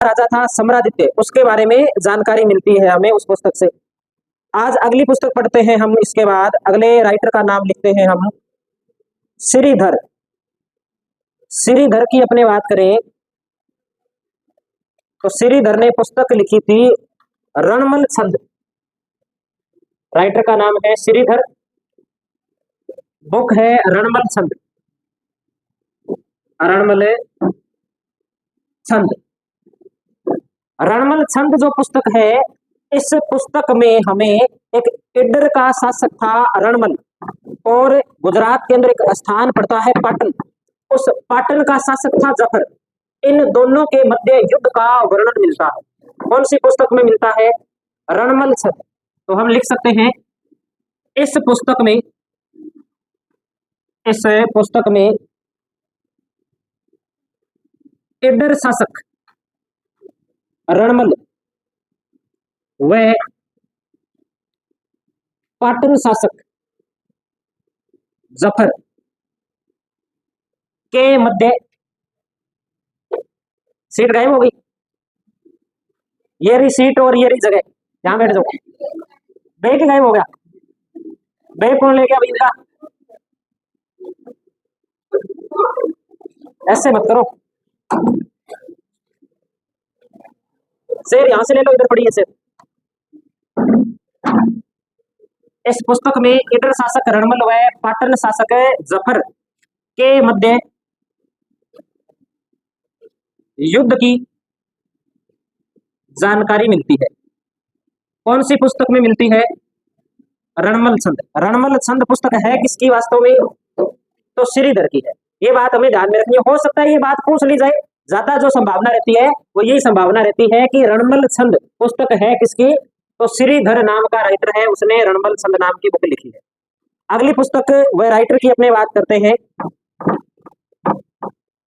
राजा था सम्रादित्य, उसके बारे में जानकारी मिलती है हमें उस पुस्तक से। आज अगली पुस्तक पढ़ते हैं हम, इसके बाद अगले राइटर का नाम लिखते हैं हम श्रीधर। श्रीधर की अपने बात करें तो श्रीधर ने पुस्तक लिखी थी रणमल छंद। राइटर का नाम है श्रीधर, बुक है रणमल छंद। रणमल छंद, रणमल छंद जो पुस्तक है, इस पुस्तक में हमें एक इडर का शासक था रणमल, और गुजरात के अंदर एक स्थान पड़ता है पाटन, उस पाटन का शासक था जफर। इन दोनों के मध्य युद्ध का वर्णन मिलता है। कौन सी पुस्तक में मिलता है? रणमल छंद। तो हम लिख सकते हैं इस पुस्तक में इडर शासक रणमल व पाटन शासक जफर के मध्य, सीट गायब हो गई, ये रही सीट और ये रही जगह, यहां बैठ जाओ। बैग गायब हो गया, बैग कौन ले गया भाई इनका? ऐसे मत करो, शेर यहां से ले लो, इधर पड़ी है शेर। इस पुस्तक में इडर शासक रणमल व पाटन शासक जफर के मध्य युद्ध की जानकारी मिलती है। कौन सी पुस्तक में मिलती है? रणमल छंद। रणमल छंद पुस्तक है किसकी वास्तव में? तो श्रीधर की है। ये बात हमें ध्यान में रखनी है। हो सकता है ये बात पूछ ली जाए, ज्यादा जो संभावना रहती है वो यही संभावना रहती है कि रणमल छंद पुस्तक है किसकी? तो श्रीधर नाम का राइटर है, उसने रणमल छंद नाम की बुक लिखी है। अगली पुस्तक वह राइटर की अपने बात करते हैं।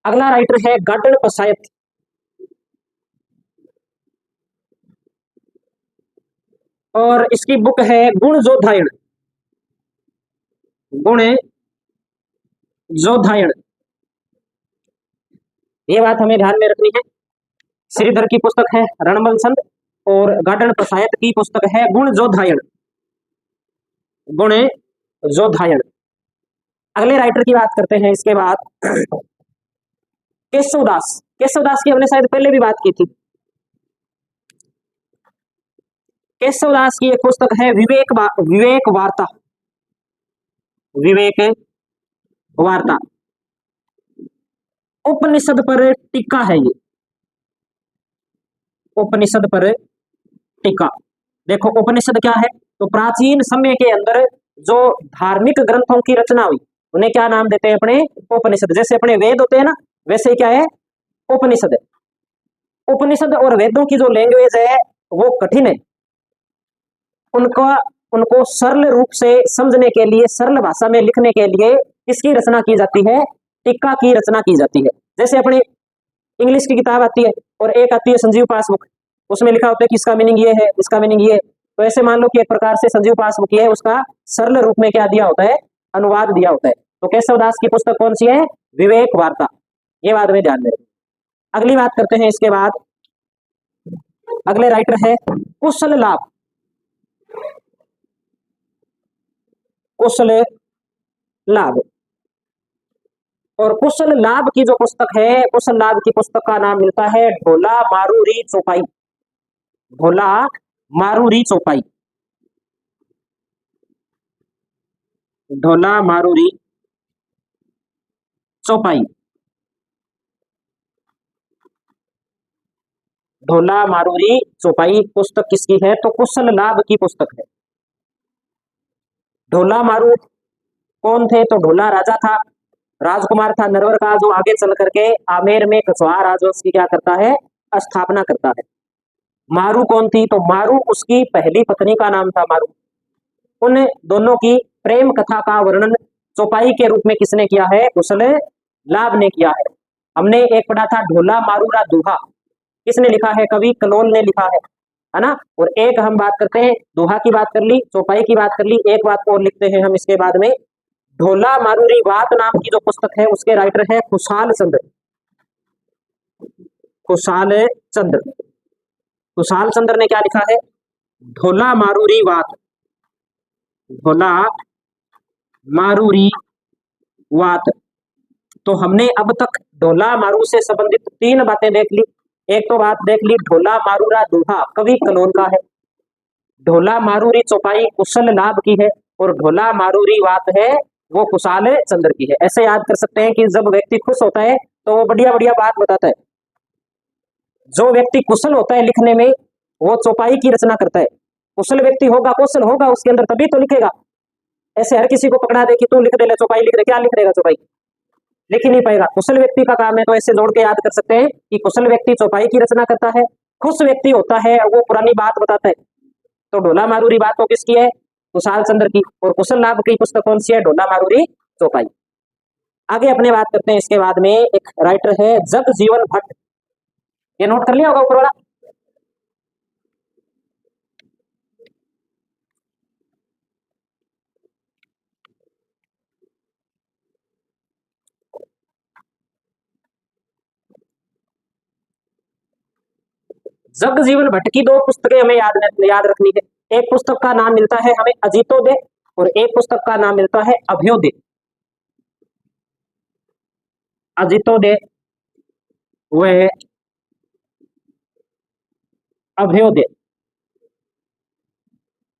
अगला राइटर है गार्डन पसायत। और इसकी बुक है गुण जोधायन। गुण जोधायन, ये बात हमें ध्यान में रखनी है। श्रीधर की पुस्तक है रणमल छंद और गार्डन पसायत की पुस्तक है गुण जोधायन। गुण जोधायन। अगले राइटर की बात करते हैं इसके बाद केशवदास। केशवदास की हमने शायद पहले भी बात की थी। केशवदास की एक पुस्तक है विवेक वार्ता। विवेक वार्ता उपनिषद पर टीका है ये। उपनिषद पर टीका। देखो उपनिषद क्या है? तो प्राचीन समय के अंदर जो धार्मिक ग्रंथों की रचना हुई उन्हें क्या नाम देते हैं? अपने उपनिषद। जैसे अपने वेद होते हैं ना, वैसे ही क्या है? उपनिषद है। उपनिषद और वेदों की जो लैंग्वेज है वो कठिन है। उनको सरल रूप से समझने के लिए, सरल भाषा में लिखने के लिए किसकी रचना की जाती है? टीका की रचना की जाती है। जैसे अपनी इंग्लिश की किताब आती है और एक आती है संजीव पासबुक, उसमें लिखा होता है कि इसका मीनिंग ये है, इसका मीनिंग ये है। तो ऐसे मान लो कि एक प्रकार से संजीव पासबुक है, उसका सरल रूप में क्या दिया होता है? अनुवाद दिया होता है। तो केशवदास की पुस्तक कौन सी है? विवेक वार्ता। ये बात में ध्यान में रखें। अगली बात करते हैं इसके बाद। अगले राइटर है कुशल लाभ। कुशल लाभ। और कुशल लाभ की जो पुस्तक है, कुशल लाभ की पुस्तक का नाम मिलता है ढोला मारूरी चौपाई। ढोला मारूरी चौपाई। ढोला मारूरी चौपाई। ढोला मारूरी चौपाई पुस्तक किसकी है? तो कुशल लाभ की पुस्तक है। ढोला मारू कौन थे? तो ढोला राजा था, राजकुमार था नरवर का, जो आगे चल करके आमेर में कछवाहा राजवंश की क्या करता है? स्थापना करता है। मारू कौन थी? तो मारू उसकी पहली पत्नी का नाम था मारू। उन दोनों की प्रेम कथा का वर्णन चौपाई के रूप में किसने किया है? कुशल लाभ ने किया है। हमने एक पढ़ा था ढोला मारूरा दोहा, किसने लिखा है? कवि कलोल ने लिखा है ना। और एक हम बात करते हैं, दोहा की बात कर ली, चौपाई की बात कर ली, एक बात और लिखते हैं हम इसके बाद में। ढोला मारूरी वात नाम की जो पुस्तक है उसके राइटर है खुशाल चंद्र। कुशाल चंद्र। कुशाल चंद्र ने क्या लिखा है? ढोला मारूरी वात। ढोला मारूरी वात। तो हमने अब तक ढोला मारू से संबंधित 3 बातें देख ली। एक तो बात देख ली, ढोला मारूरा दोहा कवि कलोन का है। ढोला मारूरी चौपाई कुशल लाभ की है, और ढोला मारूरी वात है वो कुशाल चंद्र की है। ऐसे याद कर सकते हैं कि जब व्यक्ति खुश होता है तो वो बढ़िया बढ़िया बात बताता है। जो व्यक्ति कुशल होता है लिखने में, वो चौपाई की रचना करता है। कुशल व्यक्ति होगा, कौशल होगा उसके अंदर, तभी तो लिखेगा। ऐसे हर किसी को पकड़ा दे कि तू लिख दे, ले चौपाई लिख दे, क्या लिख देगा? चौपाई लिख ही नहीं पाएगा। कुशल व्यक्ति का काम है। तो ऐसे जोड़ के याद कर सकते हैं कि कुशल व्यक्ति चौपाई की रचना करता है, खुश व्यक्ति होता है वो पुरानी बात बताता है। तो ढोला मारूरी बात तो किसकी है? कुशाल चंद्र की। और कुशल लाभ की पुस्तक कौन सी है? ढोला मारूरी चौपाई। आगे अपने बात करते हैं। इसके बाद में एक राइटर है जगजीवन भट्ट। ये नोट कर लिया होगा ऊपर वाला। जगजीवन भट्ट की 2 पुस्तकें हमें याद रखनी है। एक पुस्तक का नाम मिलता है हमें अजितोदय, और एक पुस्तक का नाम मिलता है अभ्योदय। अजितोदय व अभ्योदय।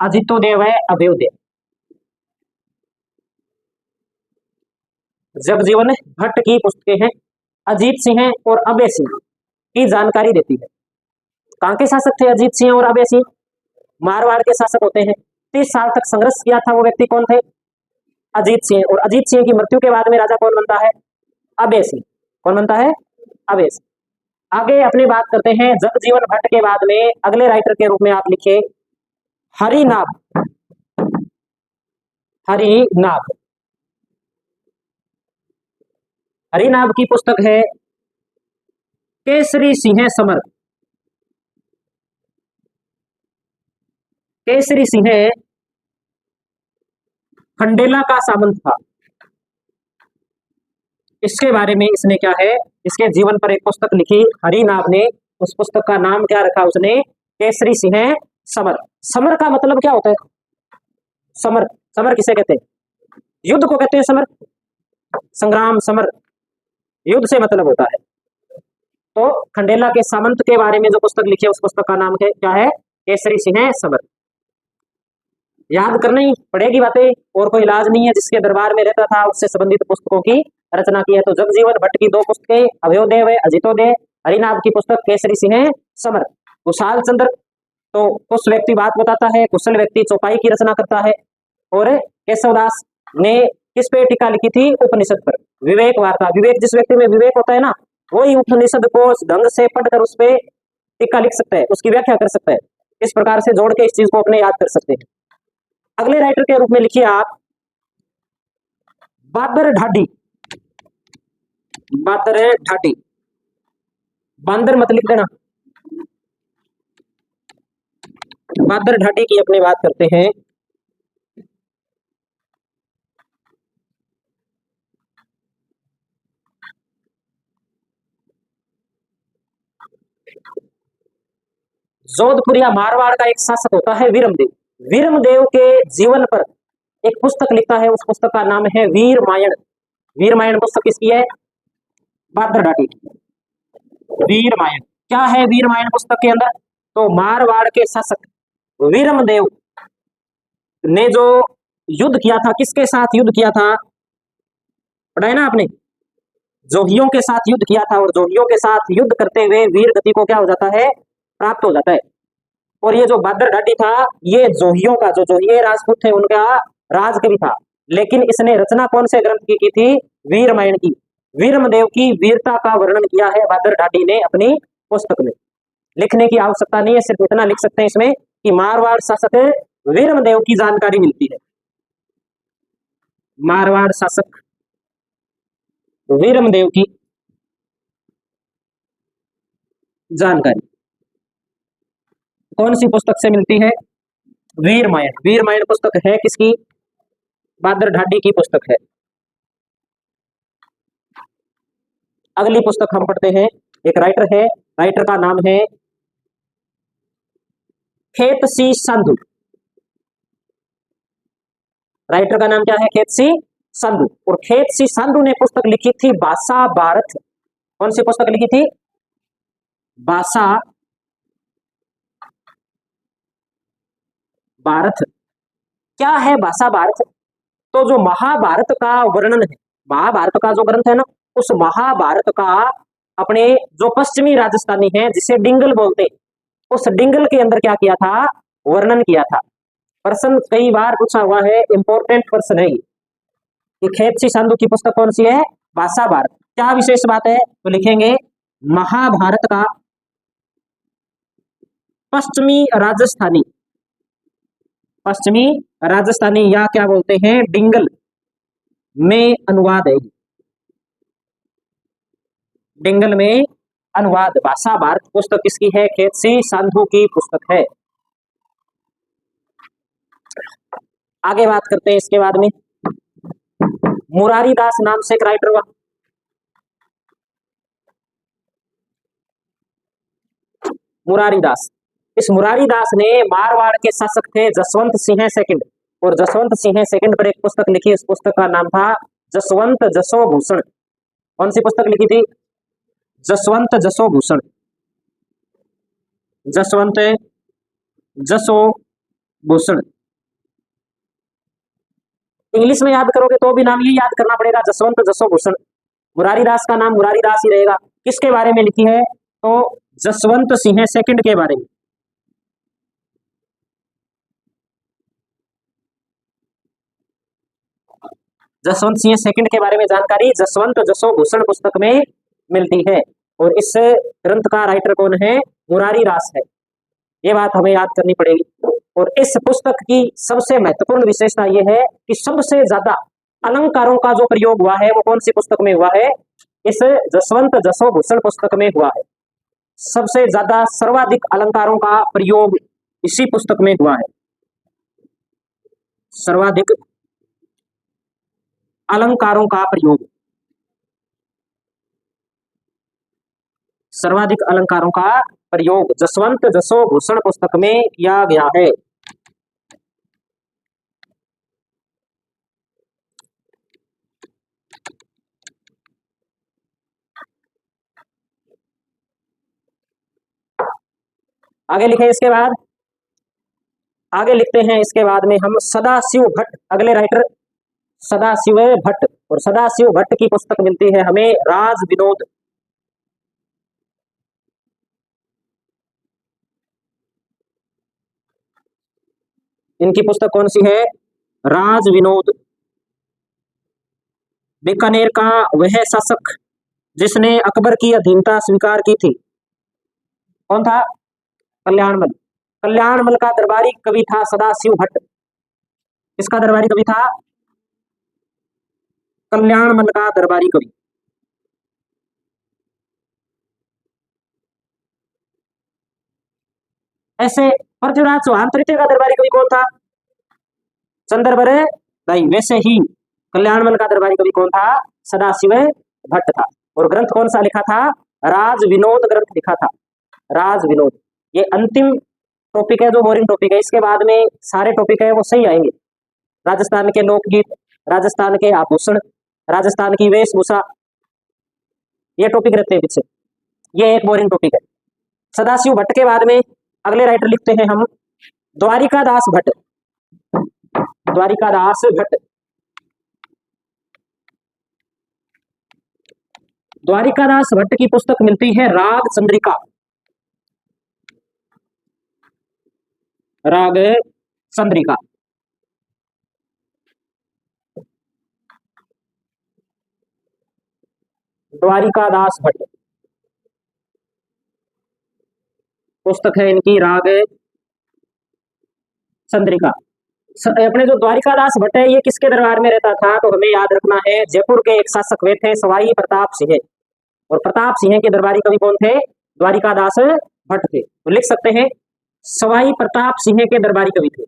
अजितोदय व अभ्योदय। जगजीवन भट्ट की पुस्तकें हैं। अजीत सिंह और अभय सिंह की जानकारी देती है। कहाँ के शासक थे अजीत सिंह और अभय सिंह? मारवाड़ के शासक होते हैं। 30 साल तक संघर्ष किया था। वो व्यक्ति कौन थे? अजीत सिंह। और अजीत सिंह की मृत्यु के बाद में राजा कौन बनता है? अभय सिंह। कौन बनता है? अभय सिंह। आगे अपनी बात करते हैं जगजीवन भट्ट के बाद में अगले राइटर के रूप में आप लिखे हरिनाभ। हरिनाभ। हरिनाभ की पुस्तक है केसरी सिंह समर। केसरी सिंह खंडेला का सामंत था। इसके बारे में इसने क्या है, इसके जीवन पर एक पुस्तक लिखी हरिनाभ ने। उस पुस्तक का नाम क्या रखा उसने? केसरी सिंह समर। समर का मतलब क्या होता है? समर, समर किसे कहते हैं? युद्ध को कहते हैं समर। संग्राम, समर, युद्ध से मतलब होता है। तो खंडेला के सामंत के बारे में जो पुस्तक लिखी है उस पुस्तक का नाम क्या है? केसरी सिंह समर। याद करना ही पड़ेगी बातें, और कोई इलाज नहीं है। जिसके दरबार में रहता था उससे संबंधित पुस्तकों की रचना की है। तो जगजीवन भट्ट की 2 पुस्तकें अभ्योदय व अजितोदय, हरिनाभ की पुस्तक केसरी सिंह समर। कुशाल चंद्र तो कुछ व्यक्ति बात बताता है, कुशल व्यक्ति चौपाई की रचना करता है। और केशवदास ने किस पे टीका लिखी थी? उपनिषद पर। विवेक वार्ता। विवेक, जिस व्यक्ति में विवेक होता है ना, वही उपनिषद को ढंग से पढ़कर उस पे टीका लिख सकता है, उसकी व्याख्या कर सकता है। इस प्रकार से जोड़ के इस चीज को अपने याद कर सकते हैं। अगले राइटर के रूप में लिखिए आप बादर ढाडी। बादर ढाडी। बांदर मत लिख देना। बादर ढाडी की अपने बात करते हैं। जोधपुर या मारवाड़ का एक शासक होता है वीरमदेव। वीरमदेव के जीवन पर एक पुस्तक लिखता है। उस पुस्तक का नाम है वीरमायण। वीरमायण पुस्तक किसकी है? बादर ढाडी। वीरमायण क्या है? वीरमायण पुस्तक के अंदर तो मारवाड़ के शासक वीरमदेव ने जो युद्ध किया था, किसके साथ युद्ध किया था? पढ़ा है ना आपने? जोहियों के साथ युद्ध किया था। और जोहियों के साथ युद्ध करते हुए वीर गति को क्या हो जाता है? प्राप्त हो जाता है। और ये जो बादर ढाडी था, ये जोहियों का, जो जोहिये राजपूत थे उनका राजकवि था। लेकिन इसने रचना कौन से ग्रंथ की थी? वीरमायण की। वीरमदेव की वीरता का वर्णन किया है बादर ढाडी ने अपनी पुस्तक में। लिखने की आवश्यकता नहीं है, सिर्फ इतना लिख सकते हैं इसमें कि मारवाड़ शासक वीरमदेव की जानकारी मिलती है। मारवाड़ शासक वीरमदेव की जानकारी कौन सी पुस्तक से मिलती है? वीरमायण। वीरमायण पुस्तक है किसकी? बादर ढाडी की पुस्तक है। अगली पुस्तक हम पढ़ते हैं। एक राइटर है राइटर का नाम है खेतसी संधू। राइटर का नाम क्या है? खेतसी संधू। और खेतसी संधू ने पुस्तक लिखी थी भाषा भारत। कौन सी पुस्तक लिखी थी? भाषा भारत। क्या है भाषा भारत? तो जो महाभारत का वर्णन है, महाभारत का जो ग्रंथ है ना, उस महाभारत का अपने जो पश्चिमी राजस्थानी है जिसे डिंगल बोलते हैं, उस डिंगल के अंदर क्या किया था? वर्णन किया था। प्रश्न कई बार पूछा हुआ है, इंपॉर्टेंट प्रश्न है कि खेतसी संधू की पुस्तक कौन सी है? भाषा भारत। क्या विशेष बात है? तो लिखेंगे महाभारत का पश्चिमी राजस्थानी, पश्चिमी राजस्थानी या क्या बोलते हैं डिंगल में अनुवाद है। डिंगल में अनुवाद भाषा भारत पुस्तक किसकी है? खेतसी संधू की पुस्तक है। आगे बात करते हैं इसके बाद में मुरारी दास नाम से एक राइटर हुआ। मुरारी दास, इस मुरारी दास ने मारवाड़ के शासक थे जसवंत सिंह सेकंड, और जसवंत सिंह सेकंड पर एक पुस्तक लिखी। इस पुस्तक का नाम था जसवंत जसो भूषण। कौन सी पुस्तक लिखी थी? जसवंत जसो भूषण। जसवंत जसो भूषण। इंग्लिश में याद करोगे तो भी नाम ये याद करना पड़ेगा, जसवंत जसो भूषण। मुरारी दास का नाम मुरारी दास ही रहेगा। किसके बारे में लिखी है? तो जसवंत सिंह सेकंड के बारे में। जसवंत सिंह सेकंड के बारे में जानकारी जसवंत जसो भूषण पुस्तक में मिलती है। और इस ग्रंथ का राइटर कौन है? मुरारी दास है। ये बात हमें याद करनी पड़ेगी। और इस पुस्तक की सबसे महत्वपूर्ण विशेषता यह है कि सबसे ज्यादा अलंकारों का जो प्रयोग हुआ है वो कौन सी पुस्तक में हुआ है? इस जसवंत जसो भूषण पुस्तक में हुआ है। सबसे ज्यादा सर्वाधिक अलंकारों का प्रयोग इसी पुस्तक में हुआ है। सर्वाधिक अलंकारों का प्रयोग, सर्वाधिक अलंकारों का प्रयोग जसवंत जसो भूषण पुस्तक में किया गया है। आगे लिखे इसके बाद, आगे लिखते हैं इसके बाद में हम सदाशिव भट्ट, अगले राइटर सदाशिव भट्ट। और सदाशिव भट्ट की पुस्तक मिलती है हमें राज विनोद। इनकी पुस्तक कौन सी है? राज विनोद। बीकानेर का वह शासक जिसने अकबर की अधीनता स्वीकार की थी, कौन था? कल्याणमल। कल्याणमल का दरबारी कवि था सदाशिव भट्ट। किसका दरबारी कवि था? कल्याणमल का दरबारी कवि। ऐसे पृथ्वीराज चौहान तृतीय का दरबारी कवि कौन था? चंद्रबर दाई। वैसे ही कल्याणमल का दरबारी कवि कौन था? सदाशिव भट्ट था। और ग्रंथ कौन सा लिखा था? राज विनोद ग्रंथ लिखा था। राज विनोद। ये अंतिम टॉपिक है जो बोरिंग टॉपिक है। इसके बाद में सारे टॉपिक है वो सही आएंगे। राजस्थान के लोकगीत, राजस्थान के आभूषण, राजस्थान की वेशभूषा, ये टॉपिक रहते हैं पीछे। ये एक बोरिंग टॉपिक है। सदाशिव भट्ट के बाद में अगले राइटर लिखते हैं हम द्वारिका दास भट्ट। द्वारिका दास भट्ट। द्वारिका दास भट्ट की पुस्तक मिलती है राग चंद्रिका। राग चंद्रिका। द्वारिका दास भट्ट पुस्तक है इनकी राग चंद्रिका। अपने जो द्वारिका दास भट्ट है ये किसके दरबार में रहता था? तो हमें याद रखना है जयपुर के एक शासक वे थे सवाई प्रताप सिंह। और प्रताप सिंह के दरबारी कवि कौन थे? द्वारिका दास भट्ट थे। तो लिख सकते हैं सवाई प्रताप सिंह के दरबारी कवि थे।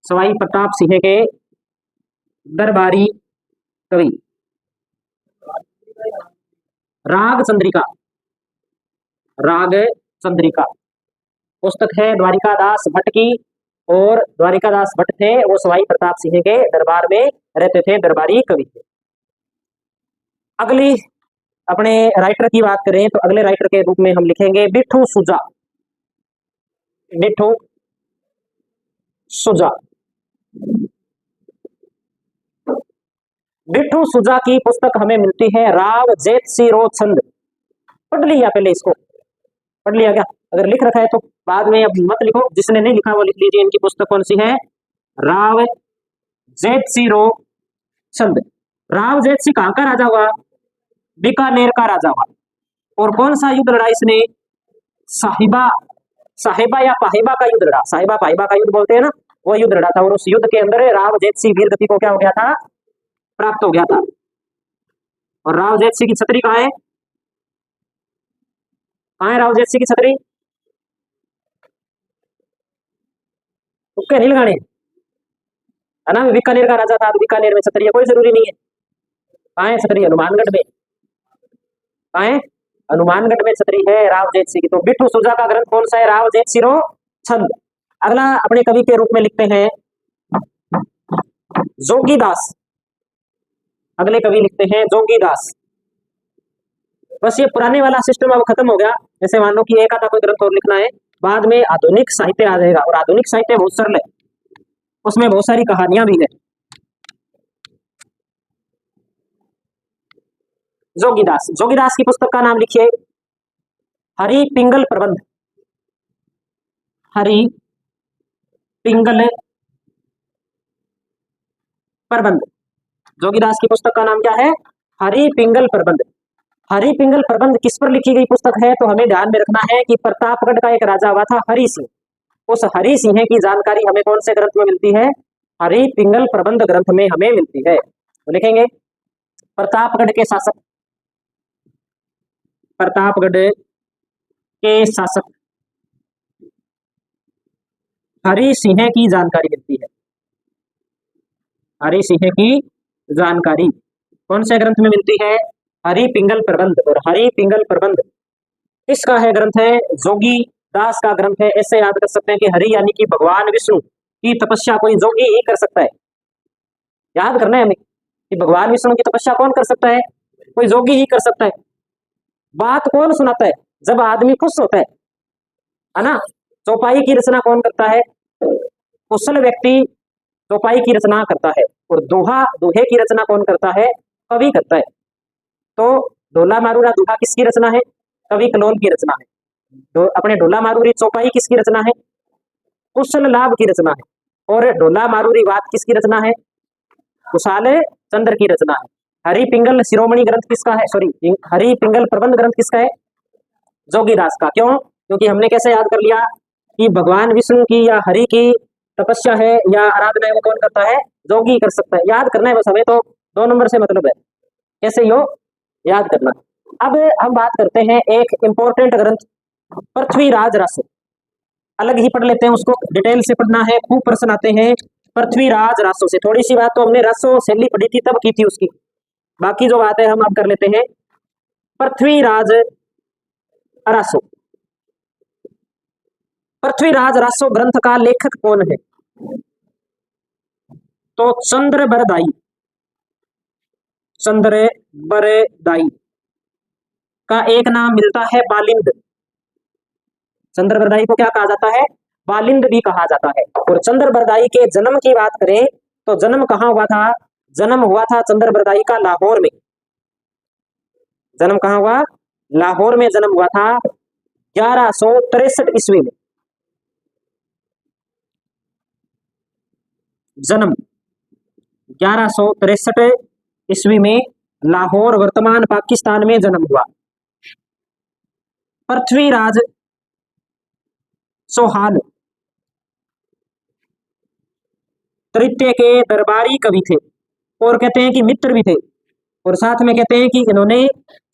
सवाई प्रताप सिंह के दरबारी कवि। राग चंद्रिका। राग चंद्रिका पुस्तक है द्वारिकादास भट्ट की। और द्वारिकादास भट्ट थे वो सवाई प्रताप सिंह के दरबार में रहते थे, दरबारी कवि थे। अगली अपने राइटर की बात करें तो अगले राइटर के रूप में हम लिखेंगे बिट्ठू सुजा। बिट्ठू सुजा। बिट्ठू सुजा की पुस्तक हमें मिलती है राव जेत सिरो छंद। पढ़ लिया पहले इसको, पढ़ लिया क्या? अगर लिख रखा है तो बाद में अब मत लिखो, जिसने नहीं लिखा वो लिख लीजिए। इनकी पुस्तक कौन सी है? राव जेत सिरो छंद। राव जेत सिंह कहां का राजा हुआ? बीकानेर का राजा हुआ। और कौन सा युद्ध लड़ा इसने? साहिबा, साहिबा या पाहिबा का युद्ध लड़ा। साहिबा पाहिबा का युद्ध बोलते हैं ना, वो युद्ध लड़ा था। और उस युद्ध के अंदर राव जेत सिंह वीर गति को क्या हो गया था? प्राप्त हो गया था। और राव जेत सिंह की छतरी कहाँ है? कहाँ है राव जेत सिंह की छतरी? तुक्के नहीं लगाने है ना। बीकानेर का राजा था तो बीकानेर में छतरी है, कोई जरूरी नहीं है। कहाँ है छतरी? हनुमानगढ़ में। कहाँ है? हनुमानगढ़ में छतरी है राव जेत सिंह की। तो बिट्ठू सुजा का ग्रंथ कौन सा है? राव जेत सिरो छंद। अगला अपने कवि के रूप में लिखते हैं जोगीदास। अगले कवि लिखते हैं जोगीदास। बस ये पुराने वाला सिस्टम अब खत्म हो गया। जैसे मान लो कि एक आधा कोई ग्रंथ और लिखना है, बाद में आधुनिक साहित्य आ जाएगा। और आधुनिक साहित्य बहुत सरल है, उसमें बहुत सारी कहानियां भी है। जोगीदास, जोगीदास की पुस्तक का नाम लिखिए हरि पिंगल प्रबंध। हरि पिंगल प्रबंध। जोगीदास की पुस्तक का नाम क्या है? हरि पिंगल प्रबंध। हरि पिंगल प्रबंध किस पर लिखी गई पुस्तक है? तो हमें ध्यान में रखना है कि प्रतापगढ़ का एक राजा हुआ था हरि सिंह। उस हरि सिंह की जानकारी हमें कौन से ग्रंथ में मिलती है? हरि पिंगल प्रबंध ग्रंथ में हमें मिलती है। तो लिखेंगे प्रतापगढ़ के शासक, प्रतापगढ़ के शासक हरि सिंह की जानकारी मिलती है। हरि सिंह की जानकारी कौन से ग्रंथ में मिलती है? हरि पिंगल प्रबंध। और हरि पिंगल प्रबंध किसका है ग्रंथ है? जोगी दास का ग्रंथ है। ऐसे याद कर सकते हैं कि हरि यानी कि भगवान विष्णु की तपस्या कोई जोगी ही कर सकता है। याद करना है हमें कि भगवान विष्णु की तपस्या कौन कर सकता है? कोई जोगी ही कर सकता है। बात कौन सुनाता है? जब आदमी खुश होता है ना। चौपाई की रचना कौन करता है? कुशल व्यक्ति चौपाई की रचना करता है। और दोहा, दोहे की रचना कौन करता है? कवि करता है। तो ढोला मारूरा दोहा किसकी रचना है? कवि कलोल की रचना है। तो अपने ढोला मारूरी चौपाई किसकी रचना है? कुशल लाभ की रचना है। और ढोला मारूरी वाद किसकी रचना है? कुशाल चंद्र की रचना है। हरि पिंगल शिरोमणि ग्रंथ किसका है? सॉरी, हरि पिंगल प्रबंध ग्रंथ किसका है? जोगीदास का। क्यों? क्योंकि हमने कैसे याद कर लिया कि भगवान विष्णु की या हरि की तपस्या है या आराधना है वो कौन करता है? जोगी कर सकता है। याद करना है बस हमें, तो 2 नंबर से मतलब है, कैसे ही हो याद करना। अब हम बात करते हैं एक इंपॉर्टेंट ग्रंथ पृथ्वीराज रासो। अलग ही पढ़ लेते हैं उसको, डिटेल से पढ़ना है, खूब प्रश्न आते हैं पृथ्वीराज रासो से। थोड़ी सी बात तो हमने रासो शैली पढ़ी थी तब की थी उसकी, बाकी जो बात है हम अब कर लेते हैं पृथ्वीराज रासो। पृथ्वीराज रासो ग्रंथ का लेखक कौन है? तो चंद्रबरदाई। चंद्रबरदाई का एक नाम मिलता है बालिंद। चंद्रबरदाई को क्या कहा जाता है? बालिंद भी कहा जाता है। और चंद्रबरदाई के जन्म की बात करें तो जन्म कहाँ हुआ था? जन्म हुआ था चंद्रबरदाई का लाहौर में। जन्म कहाँ हुआ? लाहौर में जन्म हुआ था 1163 ईस्वी में। जन्म 1163 ईस्वी में लाहौर वर्तमान पाकिस्तान में जन्म हुआ। पृथ्वीराज चौहान तृतीय के दरबारी कवि थे और कहते हैं कि मित्र भी थे। और साथ में कहते हैं कि इन्होंने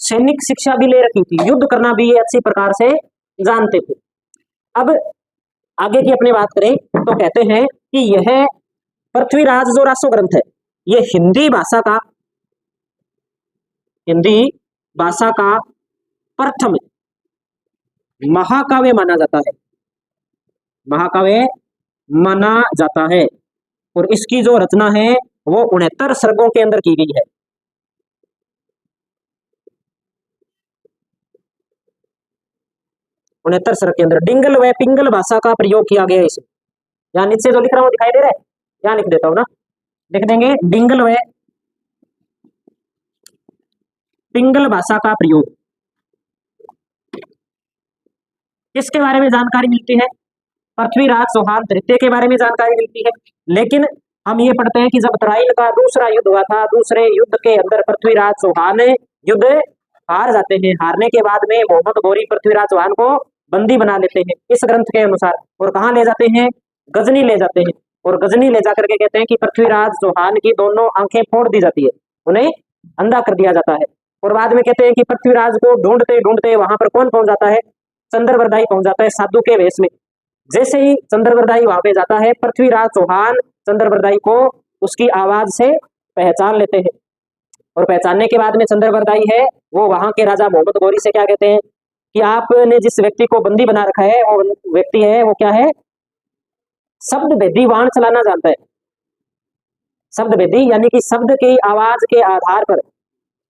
सैनिक शिक्षा भी ले रखी थी, युद्ध करना भी ये अच्छी प्रकार से जानते थे। अब आगे की अपने बात करें तो कहते हैं कि यह पृथ्वीराज जो रासो ग्रंथ है ये हिंदी भाषा का प्रथम महाकाव्य माना जाता है, महाकाव्य माना जाता है। और इसकी जो रचना है वो 69 सर्गों के अंदर की गई है। 69 सर्ग के अंदर डिंगल व पिंगल भाषा का प्रयोग किया गया है इसमें। यहाँ नीचे जो लिख रहा हूँ दिखाई दे रहा है, यहाँ लिख देता हूँ ना, लिख देंगे डिंगल व पिंगल भाषा का प्रयोग। किसके बारे में जानकारी मिलती है? पृथ्वीराज चौहान तृतीय के बारे में जानकारी मिलती है। लेकिन हम ये पढ़ते हैं कि जब तराइन का दूसरा युद्ध हुआ था, दूसरे युद्ध के अंदर पृथ्वीराज चौहान युद्ध हार जाते हैं। हारने के बाद में मोहम्मद गौरी पृथ्वीराज चौहान को बंदी बना लेते हैं इस ग्रंथ के अनुसार, और कहाँ ले जाते हैं? गजनी ले जाते हैं। और गजनी ले जाकर के कहते हैं कि पृथ्वीराज चौहान की दोनों आंखें फोड़ दी जाती है, उन्हें अंधा कर दिया जाता है। और बाद में कहते हैं कि पृथ्वीराज को ढूंढते ढूंढते वहां पर कौन पहुंच जाता है? चंद्रवरदाई पहुंच जाता है साधु के वेश में। जैसे ही चंद्रवरदाई वहां पे जाता है, पृथ्वीराज चौहान चंद्रवरदाई को उसकी आवाज से पहचान लेते हैं। और पहचानने के बाद में चंद्रवरदाई है वो वहां के राजा मोहम्मद गौरी से क्या कहते हैं कि आपने जिस व्यक्ति को बंदी बना रखा है वो व्यक्ति है वो क्या है? शब्द भेदी वाण चलाना जानता है। शब्द भेदी यानी कि शब्द की आवाज के आधार पर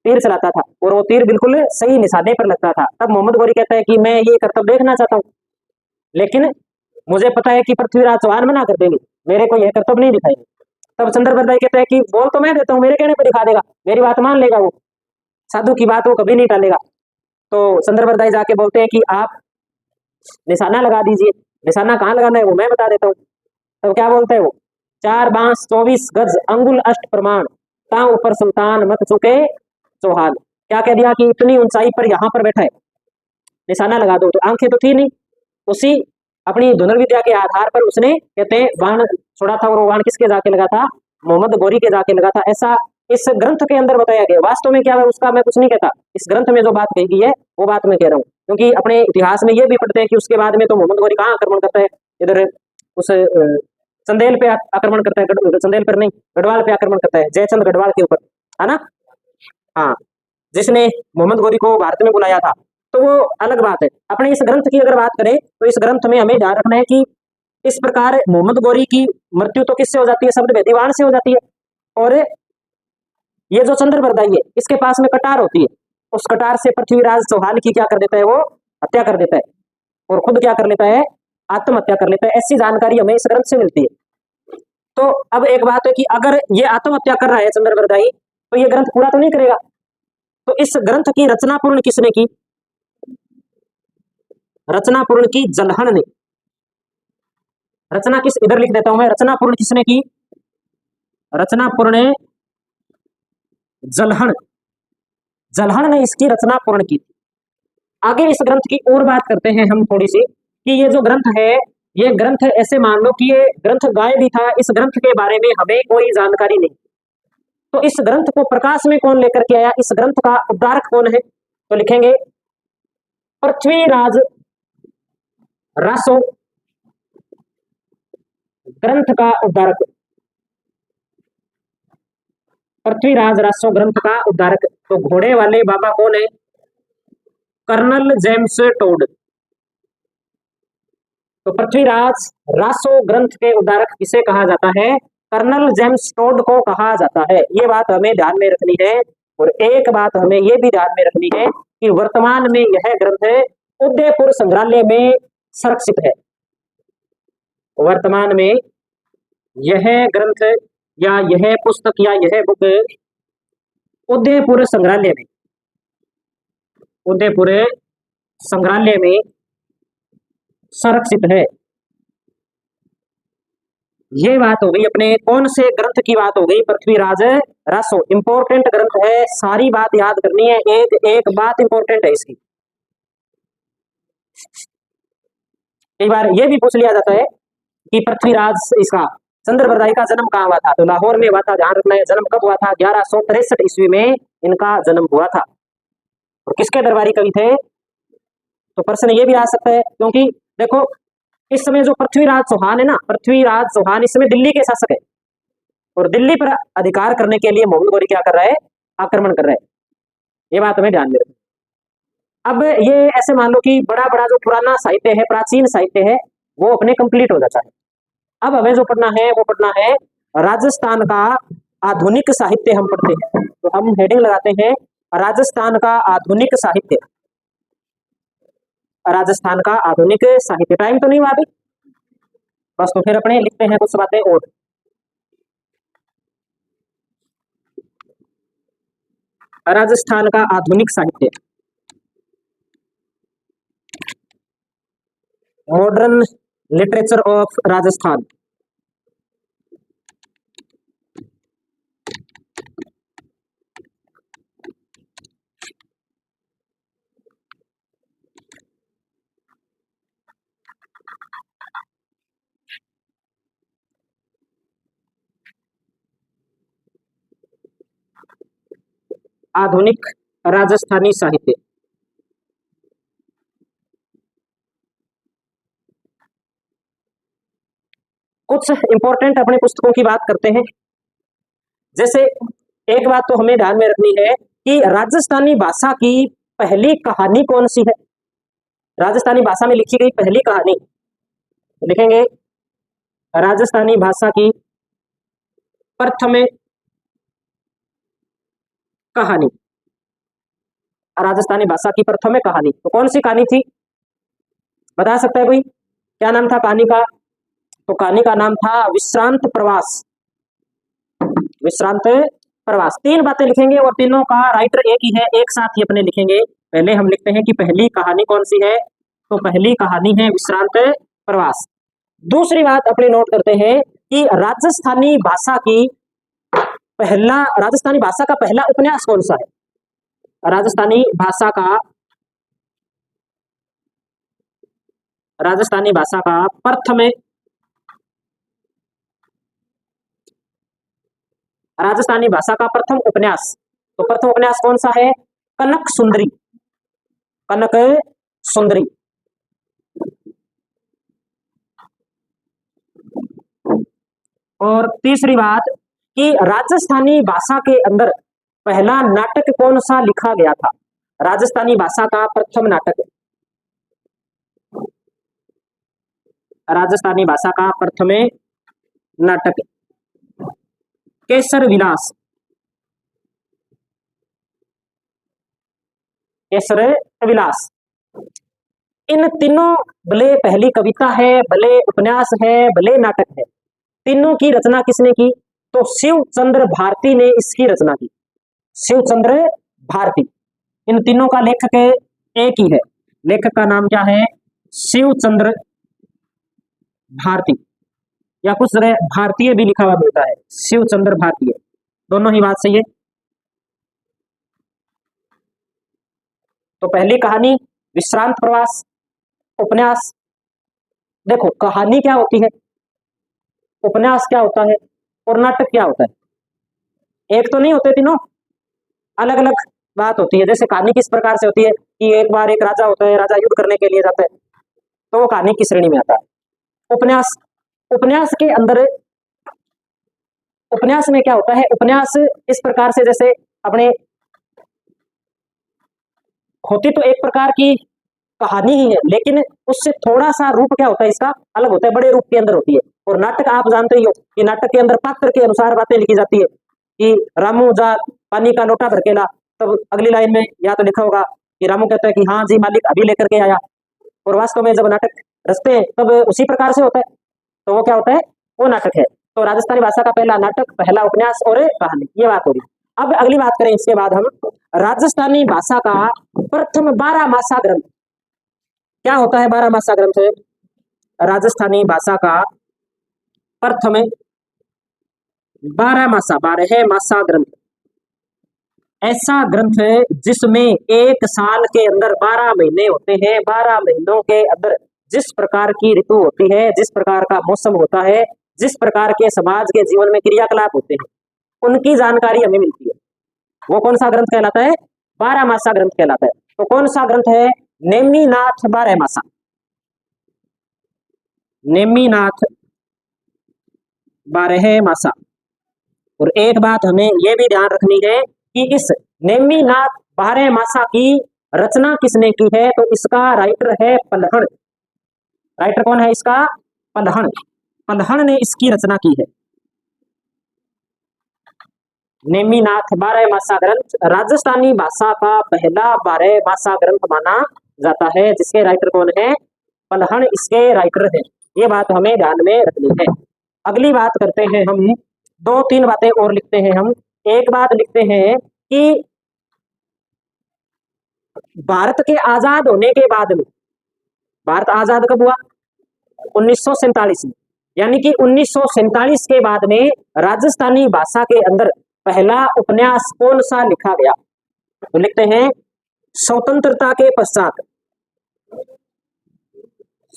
तीर चलाता था, और वो तीर बिल्कुल सही निशाने पर लगता था। तब मोहम्मद गौरी कहता है कि मैं ये कर्तव्य देखना चाहता हूँ, लेकिन मुझे पता है कि पृथ्वीराज चौहान मना कर देंगे, मेरे को यह कर्तव्य नहीं दिखाएंगे। तब चंद्रवरदाई कहता है कि बोल तो मैं देता हूँ, मेरे कहने पर दिखा देगा, मेरी बात मान लेगा, वो साधु की बात वो कभी नहीं टालेगा। तो चंद्रवरदाई जाके बोलते हैं कि आप निशाना लगा दीजिए। निशाना कहाँ लगाना है वो मैं बता देता हूँ। तब क्या बोलते हैं वो? 4 बांस 24 गज अंगुल अष्ट प्रमाण, ता ऊपर सुल्तान मत चुके चौहान। क्या कह दिया कि इतनी ऊंचाई पर यहाँ पर बैठा है, निशाना लगा दो। तो आंखें तो थी नहीं, उसी अपनी धनुर्विद्या के आधार पर उसने कहते हैं बाण छोड़ा था, और वो बाण किसके जाके लगा था? मोहम्मद गौरी के जाके लगा था। ऐसा इस ग्रंथ के अंदर बताया गया। वास्तव में क्या है उसका मैं कुछ नहीं कहता, इस ग्रंथ में जो बात कही गई है वो बात मैं कह रहा हूँ। क्योंकि अपने इतिहास में ये भी पढ़ते हैं कि उसके बाद में तो मोहम्मद गौरी कहाँ आक्रमण करता है? इधर उस चंदेल पे आक्रमण करता है, चंदेल पर नहीं, गढ़वाल पे आक्रमण करता है, जयचंद गढ़वाल के ऊपर, है ना? हाँ, जिसने मोहम्मद गौरी को भारत में बुलाया था। तो वो अलग बात है। अपने इस ग्रंथ की अगर बात करें तो इस ग्रंथ में हमें ध्यान रखना है कि इस प्रकार मोहम्मद गौरी की मृत्यु तो किससे हो जाती है? शब्द भेदी वाण से हो जाती है। और ये जो चंद्रवरदाई है इसके पास में कटार होती है, उस कटार से पृथ्वीराज चौहान की क्या कर देता है? वो हत्या कर देता है, और खुद क्या कर लेता है? आत्महत्या कर लेता है। ऐसी जानकारी हमें इस ग्रंथ से मिलती है। तो अब एक बात है कि अगर ये आत्महत्या कर रहा है चंद्रवरदाई, तो ये ग्रंथ पूरा तो नहीं करेगा। तो इस ग्रंथ की रचना पूर्ण किसने की? रचना पूर्ण की जलहन ने। रचना किस, इधर लिख देता हूं मैं, रचना पूर्ण किसने की? रचना पूर्ण जलहन, जलहन ने इसकी रचना पूर्ण की। आगे इस ग्रंथ की और बात करते हैं हम थोड़ी सी, कि ये जो ग्रंथ है ये ग्रंथ ऐसे मान लो कि ये ग्रंथ गायब ही था, इस ग्रंथ के बारे में हमें कोई जानकारी नहीं। तो इस ग्रंथ को प्रकाश में कौन लेकर के आया? इस ग्रंथ का उद्धारक कौन है? तो लिखेंगे पृथ्वीराज रासो ग्रंथ का उद्धारक। पृथ्वीराज रासो ग्रंथ का उद्धारक। तो घोड़े वाले बाबा कौन है? Colonel James Tod. तो पृथ्वीराज रासो ग्रंथ के उद्धारक किसे कहा जाता है? कर्नल जेम्स टोड को कहा जाता है। ये बात हमें ध्यान में रखनी है। और एक बात हमें ये भी ध्यान में रखनी है कि वर्तमान में यह ग्रंथ उदयपुर संग्रहालय में संरक्षित है। वर्तमान में यह ग्रंथ या यह पुस्तक या यह बुक उदयपुर संग्रहालय में, उदयपुर संग्रहालय में संरक्षित है। ये बात हो गई अपने कौन से ग्रंथ की बात हो गई? पृथ्वीराज रासो। इंपॉर्टेंट ग्रंथ है, सारी बात याद करनी है, एक एक बात इंपॉर्टेंट है इसकी। कई बार ये भी पूछ लिया जाता है कि पृथ्वीराज इसका चंद्रवरदाई का जन्म कहाँ हुआ था? तो लाहौर में हुआ था। ध्यान रखना है जन्म कब हुआ था? 1163 ईस्वी में इनका जन्म हुआ था। और किसके दरबारी कवि थे? तो प्रश्न ये भी आ सकता है, क्योंकि देखो इस समय जो पृथ्वीराज चौहान है ना, पृथ्वीराज चौहान इस समय दिल्ली के शासक है, और दिल्ली पर अधिकार करने के लिए मोहम्मद गौरी क्या कर रहा है? आक्रमण कर रहा है। ये बात हमें ध्यान में रखना। अब ये ऐसे मान लो कि बड़ा बड़ा जो पुराना साहित्य है, प्राचीन साहित्य है, वो अपने कंप्लीट हो जाता है। अब हमें जो पढ़ना है वो पढ़ना है राजस्थान का आधुनिक साहित्य हम पढ़ते हैं। तो हम हेडिंग लगाते हैं राजस्थान का आधुनिक साहित्य। राजस्थान का आधुनिक साहित्य। टाइम तो नहीं हुआ अभी, बस तो फिर अपने लिखते हैं कुछ बातें और। राजस्थान का आधुनिक साहित्य, मॉडर्न लिटरेचर ऑफ राजस्थान। आधुनिक राजस्थानी साहित्य। कुछ इंपॉर्टेंट अपने पुस्तकों की बात करते हैं। जैसे एक बात तो हमें ध्यान में रखनी है कि राजस्थानी भाषा की पहली कहानी कौन सी है। राजस्थानी भाषा में लिखी गई पहली कहानी लिखेंगे राजस्थानी भाषा की प्रथम कहानी। राजस्थानी भाषा की प्रथम कहानी तो कौन सी कहानी थी, बता सकता है कोई? क्या नाम था कहानी का? तो कहानी का नाम था विश्रांत प्रवास। विश्रांत प्रवास। तीन बातें लिखेंगे और तीनों का राइटर एक ही है, एक साथ ही अपने लिखेंगे। पहले हम लिखते हैं कि पहली कहानी कौन सी है, तो पहली कहानी है विश्रांत प्रवास। दूसरी बात अपने नोट करते हैं कि राजस्थानी भाषा का पहला उपन्यास कौन सा है। राजस्थानी भाषा का प्रथम राजस्थानी भाषा का प्रथम उपन्यास, तो प्रथम उपन्यास कौन सा है? कनक सुंदरी। कनक सुंदरी। और तीसरी बात कि राजस्थानी भाषा के अंदर पहला नाटक कौन सा लिखा गया था। राजस्थानी भाषा का प्रथम नाटक, राजस्थानी भाषा का प्रथम नाटक केसर विलास। केसर विलास। इन तीनों, भले पहली कविता है, भले उपन्यास है, भले नाटक है, तीनों की रचना किसने की? तो शिव चंद्र भारती ने इसकी रचना की। शिव चंद्र भारती। इन तीनों का लेखक एक ही है। लेखक का नाम क्या है? शिव चंद्र भारती, या कुछ जगह भारतीय भी लिखा हुआ मिलता है, शिव चंद्र भारतीय। दोनों ही बात सही है। तो पहली कहानी विश्रांत प्रवास, उपन्यास। देखो कहानी क्या होती है, उपन्यास क्या होता है, और नाटक क्या होता है, एक तो नहीं होते तीनों, अलग अलग बात होती है। जैसे कहानी किस प्रकार से होती है कि एक बार एक राजा होता है, राजा युद्ध करने के लिए जाता है, तो वो कहानी की श्रेणी में आता है। उपन्यास, उपन्यास के अंदर, उपन्यास में क्या होता है, उपन्यास इस प्रकार से जैसे अपने होती तो एक प्रकार की कहानी ही है, लेकिन उससे थोड़ा सा रूप क्या होता है इसका अलग होता है, बड़े रूप के अंदर होती है। और नाटक आप जानते ही हो कि नाटक के अंदर पात्र के अनुसार बातें लिखी जाती है कि रामू जा पानी का लोटा भर के ला, तब अगली लाइन में या तो लिखा होगा कि रामू कहता है कि हाँ जी मालिक अभी लेकर के आया, और वास्तव में जब नाटक रचते हैं तब उसी प्रकार से होता है, तो वो क्या होता है, वो नाटक है। तो राजस्थानी भाषा का पहला नाटक, पहला उपन्यास और कहानी, ये बात होगी। अब अगली बात करें इसके बाद हम, राजस्थानी भाषा का प्रथम 12 मासा ग्रंथ क्या होता है? 12 मासा ग्रंथ राजस्थानी भाषा का प्रथम 12 मासा ग्रंथ ऐसा ग्रंथ है जिसमें एक साल के अंदर 12 महीने होते हैं। 12 महीनों के अंदर जिस प्रकार की ऋतु होती है, जिस प्रकार का मौसम होता है, जिस प्रकार के समाज के जीवन में क्रियाकलाप होते हैं, उनकी जानकारी हमें मिलती है। वो कौन सा ग्रंथ कहलाता है? 12 मासा ग्रंथ कहलाता है। तो कौन सा ग्रंथ है? नेमिनाथ 12 मासा। नेमिनाथ 12 मासा। और एक बात हमें यह भी ध्यान रखनी है कि इस नेमिनाथ 12 मासा की रचना किसने की है? तो इसका राइटर है पलहण। राइटर कौन है इसका? पलहण। पलहण ने इसकी रचना की है। नेमिनाथ बारहमासा ग्रंथ राजस्थानी भाषा का पहला बारहमासा ग्रंथ माना जाता है, जिसके राइटर कौन है? पलहण इसके राइटर हैं। ये बात हमें ध्यान में रखनी है। अगली बात करते हैं हम, दो तीन बातें और लिखते हैं हम। एक बात लिखते हैं कि भारत के आजाद होने के बाद में, भारत आजाद कब हुआ? 1947 में। यानी कि 1947 के बाद में राजस्थानी भाषा के अंदर पहला उपन्यास कौन सा लिखा गया? तो लिखते हैं स्वतंत्रता के पश्चात।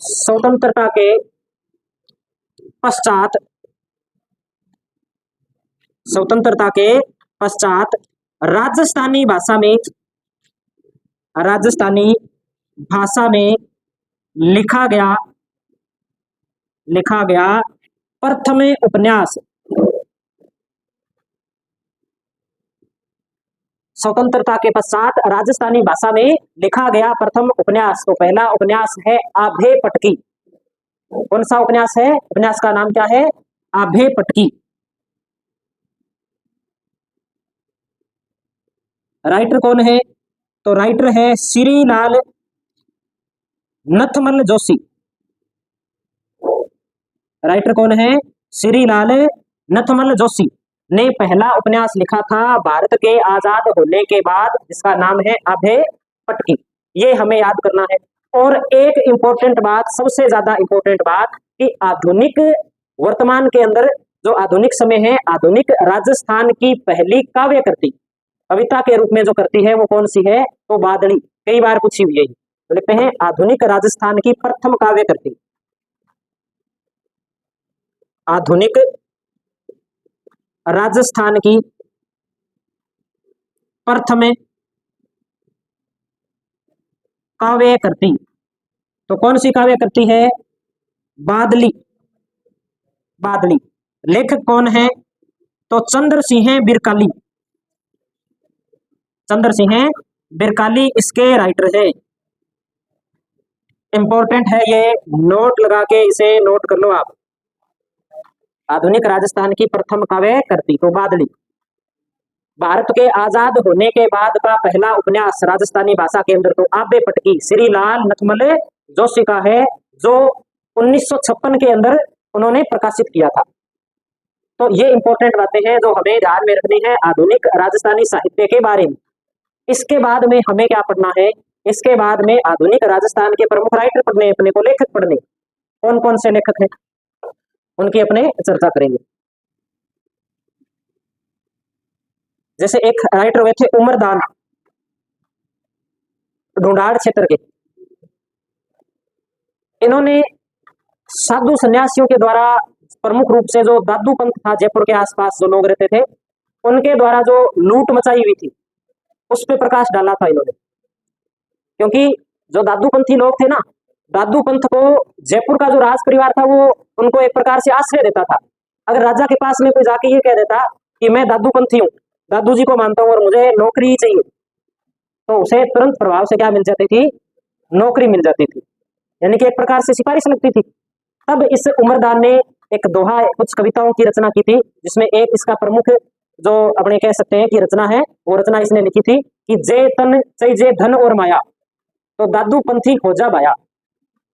स्वतंत्रता के पश्चात, स्वतंत्रता के पश्चात राजस्थानी भाषा में, राजस्थानी भाषा में लिखा गया प्रथम उपन्यास, स्वतंत्रता के पश्चात राजस्थानी भाषा में लिखा गया प्रथम उपन्यास। तो पहला उपन्यास है आभे पटकी। कौन सा उपन्यास है? उपन्यास का नाम क्या है? आभे पटकी। राइटर कौन है? तो राइटर है श्रीलाल नथमल जोशी। राइटर कौन है? श्रीलाल नथमल जोशी ने पहला उपन्यास लिखा था भारत के आजाद होने के बाद, जिसका नाम है आभे पटकी। ये हमें याद करना है। और एक इंपॉर्टेंट बात, सबसे ज्यादा इंपॉर्टेंट बात, कि आधुनिक वर्तमान के अंदर जो आधुनिक समय है, आधुनिक राजस्थान की पहली काव्य कृति कविता के रूप में जो करती है वो कौन सी है? तो बादली। कई बार पूछी हुई है। तो लिखते हैं आधुनिक राजस्थान की प्रथम काव्य कृति, आधुनिक राजस्थान की प्रथम काव्य कृति। तो कौन सी काव्य कृति है? बादली। बादली। लेखक कौन है? तो चंद्र सिंह बिरकाली। चंद्र सिंह बिरकाली इसके राइटर है। इंपॉर्टेंट है ये, नोट लगा के इसे नोट कर लो आप। आधुनिक राजस्थान की प्रथम काव्य कृति तो बादली। भारत के आजाद होने के बाद का पहला उपन्यास राजस्थानी भाषा के अंदर तो आभे पटकी श्रीलाल नथमल जोशी का है, जो 1956 के अंदर उन्होंने प्रकाशित किया था। तो ये इंपॉर्टेंट बातें हैं जो हमें ध्यान में रखनी है आधुनिक राजस्थानी साहित्य के बारे में। इसके बाद में हमें क्या पढ़ना है? इसके बाद में आधुनिक राजस्थान के प्रमुख राइटर पढ़ने, अपने को लेखक पढ़ने। कौन कौन से लेखक हैं उनकी अपने चर्चा करेंगे। जैसे एक राइटर हुए थे उमरदान, ढूंढाड़ क्षेत्र के। इन्होंने साधु सन्यासियों के द्वारा, प्रमुख रूप से जो दादू पंथ था, जयपुर के आसपास जो लोग रहते थे, उनके द्वारा जो लूट मचाई हुई थी उस पर प्रकाश डाला था इन्होंने। क्योंकि जो दादू पंथी लोग थे ना, दादू पंथ को जयपुर का जो राज परिवार था वो उनको एक प्रकार से आश्रय देता था। अगर राजा के पास में कोई जाके ये कह देता कि मैं दादू पंथी हूँ, दादू जी को मानता हूँ और मुझे नौकरी चाहिए, तो उसे तुरंत प्रभाव से क्या मिल जाती थी? नौकरी मिल जाती थी। यानी कि एक प्रकार से सिफारिश लगती थी। तब इस उमरदान ने एक दोहा, कुछ कविताओं की रचना की थी, जिसमें एक इसका प्रमुख जो अपने कह सकते हैं कि रचना है, वो रचना इसने लिखी थी कि जय तन चाहिए धन और माया, तो दादू पंथी खोजा भाया।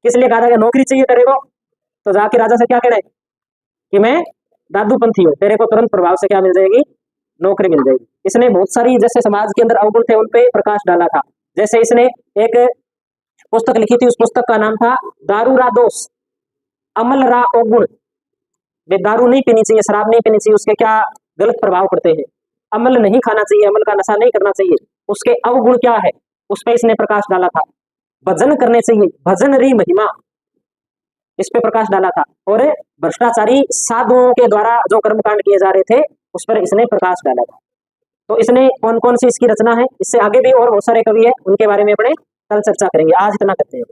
किस लिए कहा था कि नौकरी चाहिए तेरे को, तो जाके राजा से क्या कहना है कि मैं दादू पंथी हूँ, तेरे को तुरंत प्रभाव से क्या मिल जाएगी? नौकरी मिल जाएगी। इसने बहुत सारी जैसे समाज के अंदर अवगुण थे उन पे प्रकाश डाला था। जैसे इसने एक पुस्तक लिखी थी, उस पुस्तक का नाम था दारू रा दोष अमल रा अवगुण। वे दारू नहीं पीनी चाहिए, शराब नहीं पीनी चाहिए, उसके क्या गलत प्रभाव पड़ते हैं। अमल नहीं खाना चाहिए, अमल का नशा नहीं करना चाहिए, उसके अवगुण क्या है, उस पर इसने प्रकाश डाला था। भजन करने चाहिए, भजन री महिमा, इस पे प्रकाश डाला था। और भ्रष्टाचारी साधुओं के द्वारा जो कर्मकांड किए जा रहे थे उस पर इसने प्रकाश डाला था। तो इसने कौन कौन सी इसकी रचना है, इससे आगे भी और बहुत सारे कवि है, उनके बारे में अपने कल चर्चा करेंगे। आज इतना करते हैं।